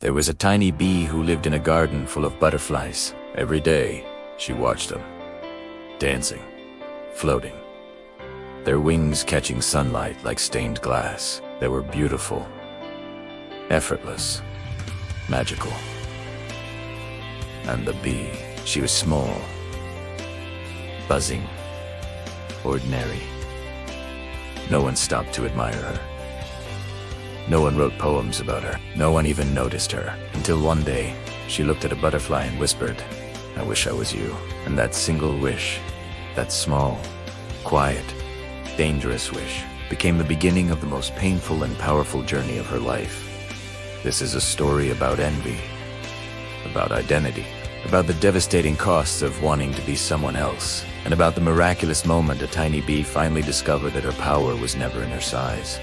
There was a tiny bee who lived in a garden full of butterflies. Every day, she watched them, dancing, floating, their wings catching sunlight like stained glass. They were beautiful, effortless, magical. And the bee, she was small, buzzing, ordinary. No one stopped to admire her. No one wrote poems about her. No one even noticed her. Until one day, she looked at a butterfly and whispered, "I wish I was you." And that single wish, that small, quiet, dangerous wish, became the beginning of the most painful and powerful journey of her life. This is a story about envy, about identity, about the devastating costs of wanting to be someone else, and about the miraculous moment a tiny bee finally discovered that her power was never in her size.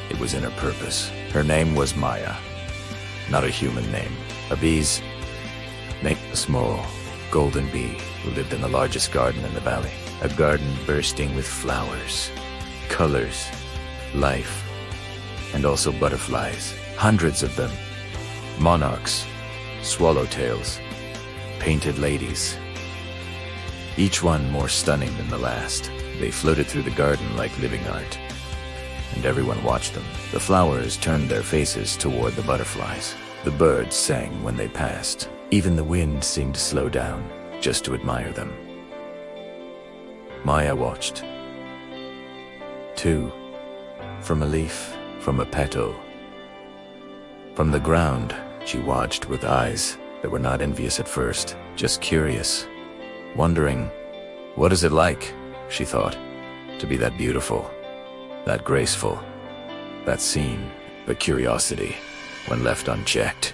It was in her purpose. Her name was Maya. Not a human name. A bee's name. A small, golden bee who lived in the largest garden in the valley. A garden bursting with flowers, colors, life, and also butterflies. Hundreds of them. Monarchs, swallowtails, painted ladies. Each one more stunning than the last. They floated through the garden like living art, and everyone watched them. The flowers turned their faces toward the butterflies. The birds sang when they passed. Even the wind seemed to slow down just to admire them. Maya watched, too, from a leaf, from a petal. From the ground, she watched with eyes that were not envious at first, just curious, wondering, what is it like, she thought, to be that beautiful, that graceful, that seen. But curiosity, when left unchecked,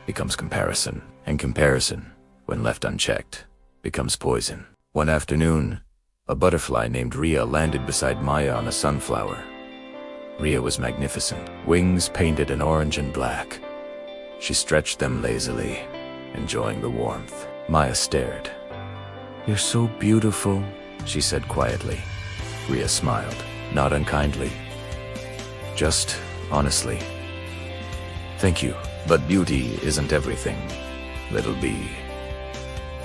becomes comparison, and comparison, when left unchecked, becomes poison. One afternoon, a butterfly named Rhea landed beside Maya on a sunflower. Rhea was magnificent, wings painted in orange and black. She stretched them lazily, enjoying the warmth. Maya stared. "You're so beautiful," she said quietly. Rhea smiled, not unkindly, just honestly. "Thank you, but beauty isn't everything, little bee.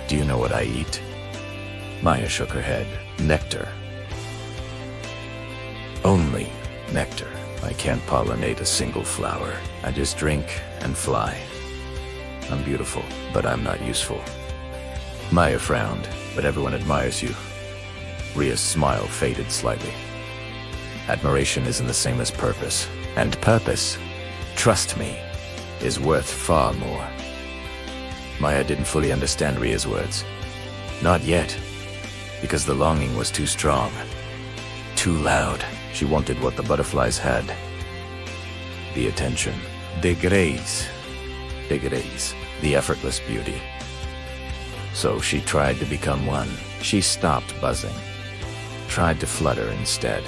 Do you know what I eat?" Maya shook her head. "Nectar. Only nectar. I can't pollinate a single flower. I just drink and fly. I'm beautiful, but I'm not useful." Maya frowned. "But everyone admires you." Rhea's smile faded slightly. "Admiration isn't the same as purpose. And purpose, trust me, is worth far more." Maya didn't fully understand Rhea's words. Not yet, because the longing was too strong, too loud. She wanted what the butterflies had. The attention. The grace. The effortless beauty. So she tried to become one. She stopped buzzing, tried to flutter instead.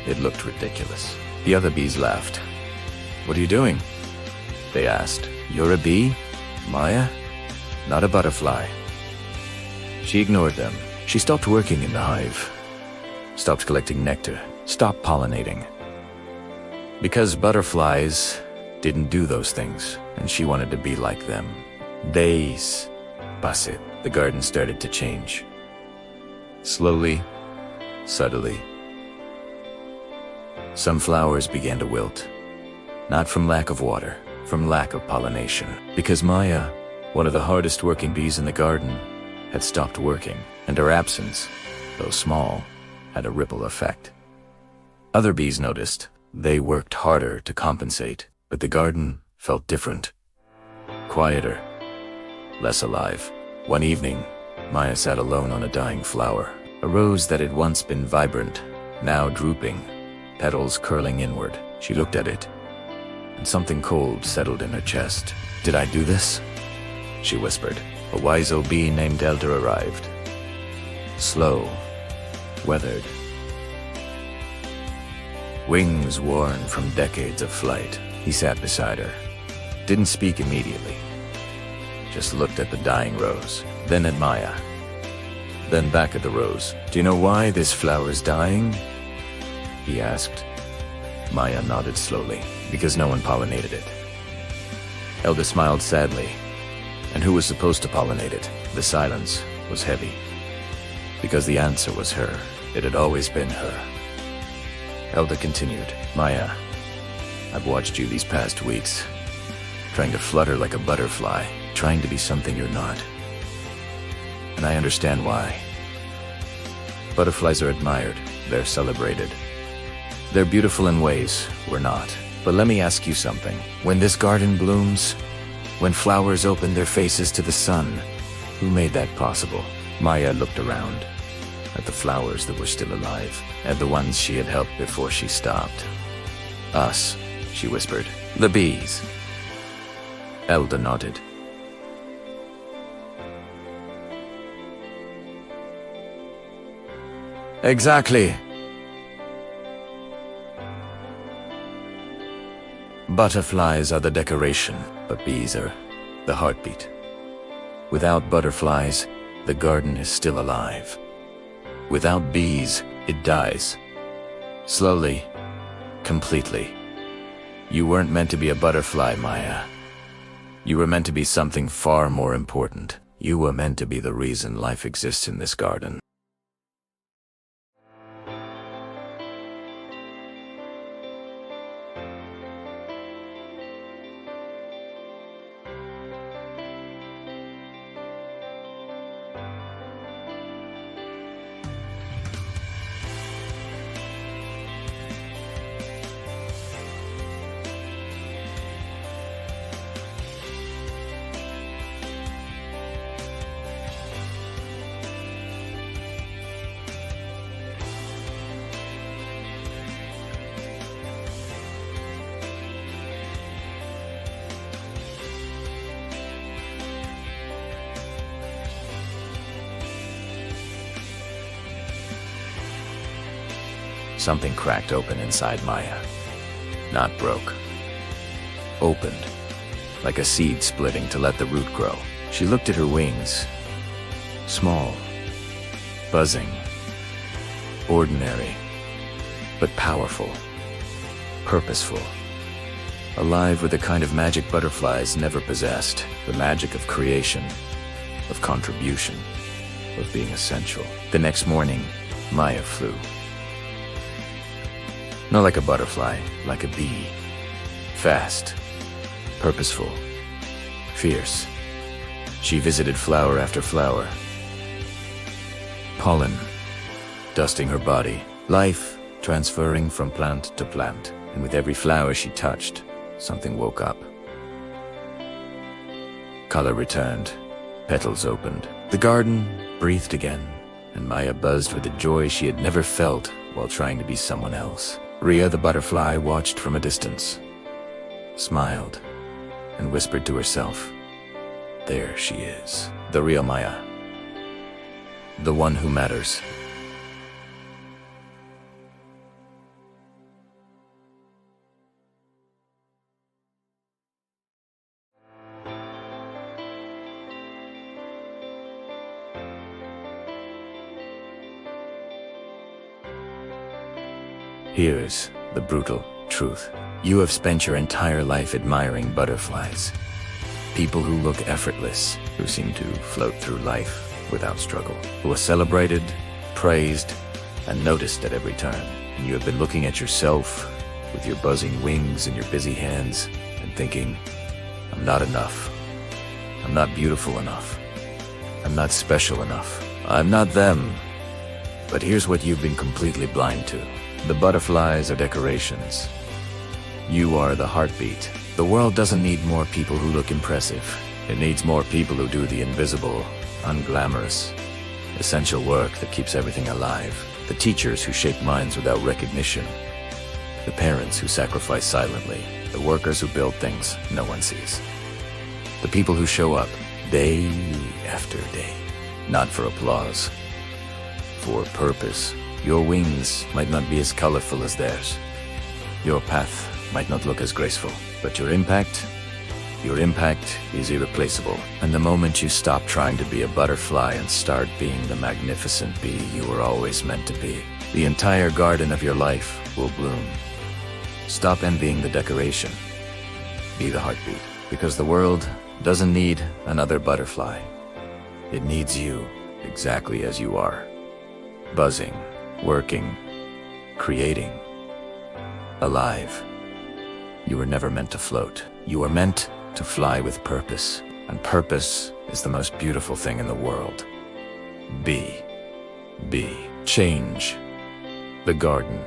It looked ridiculous. The other bees laughed. "What are you doing?" they asked. "You're a bee, Maya? Not a butterfly." She ignored them. She stopped working in the hive, stopped collecting nectar, stopped pollinating. Because butterflies didn't do those things, and she wanted to be like them. Days passed. The garden started to change. Slowly, subtly. Some flowers began to wilt, not from lack of water, from lack of pollination. Because Maya, one of the hardest working bees in the garden, had stopped working, and her absence, though small, had a ripple effect. Other bees noticed. They worked harder to compensate, but the garden felt different. Quieter, less alive. One evening, Maya sat alone on a dying flower, a rose that had once been vibrant, now drooping, petals curling inward. She looked at it, and something cold settled in her chest. "Did I do this?" she whispered. A wise old bee named Elder arrived. Slow, weathered, wings worn from decades of flight. He sat beside her, didn't speak immediately, just looked at the dying rose, then at Maya, then back at the rose. "Do you know why this flower's dying?" he asked. Maya nodded slowly. "Because no one pollinated it." Elda smiled sadly. And who was supposed to pollinate it? The silence was heavy. Because the answer was her. It had always been her. Elda continued, Maya, I've watched you these past weeks, trying to flutter like a butterfly, trying to be something you're not. And I understand why. Butterflies are admired, they're celebrated. They're beautiful in ways we're not. But let me ask you something. When this garden blooms, when flowers open their faces to the sun, who made that possible? Maya looked around, at the flowers that were still alive, at the ones she had helped before she stopped. Us, she whispered. The bees. Elda nodded. Exactly. Butterflies are the decoration, but bees are the heartbeat. Without butterflies, the garden is still alive. Without bees, it dies. Slowly, completely. You weren't meant to be a butterfly, Maya. You were meant to be something far more important. You were meant to be the reason life exists in this garden. Something cracked open inside Maya. Not broke. Opened. Like a seed splitting to let the root grow. She looked at her wings. Small. Buzzing. Ordinary. But powerful. Purposeful. Alive with the kind of magic butterflies never possessed. The magic of creation. Of contribution. Of being essential. The next morning, Maya flew. Not like a butterfly, like a bee. Fast, purposeful, fierce. She visited flower after flower. Pollen, dusting her body. Life, transferring from plant to plant. And with every flower she touched, something woke up. Color returned, petals opened. The garden breathed again, and Maya buzzed with a joy she had never felt while trying to be someone else. Rhea the butterfly watched from a distance, smiled, and whispered to herself, there she is, the real Maya, the one who matters. Here's the brutal truth. You have spent your entire life admiring butterflies. People who look effortless, who seem to float through life without struggle, who are celebrated, praised, and noticed at every turn. And you have been looking at yourself with your buzzing wings and your busy hands and thinking, I'm not enough. I'm not beautiful enough. I'm not special enough. I'm not them. But here's what you've been completely blind to. The butterflies are decorations. You are the heartbeat. The world doesn't need more people who look impressive. It needs more people who do the invisible, unglamorous, essential work that keeps everything alive. The teachers who shape minds without recognition. The parents who sacrifice silently. The workers who build things no one sees. The people who show up day after day. Not for applause, for purpose. Your wings might not be as colorful as theirs. Your path might not look as graceful, but your impact is irreplaceable. And the moment you stop trying to be a butterfly and start being the magnificent bee you were always meant to be, the entire garden of your life will bloom. Stop envying the decoration. Be the heartbeat. Because the world doesn't need another butterfly. It needs you exactly as you are. Buzzing, working, creating, alive. You were never meant to float. You were meant to fly with purpose. And purpose is the most beautiful thing in the world. Be. Change the garden.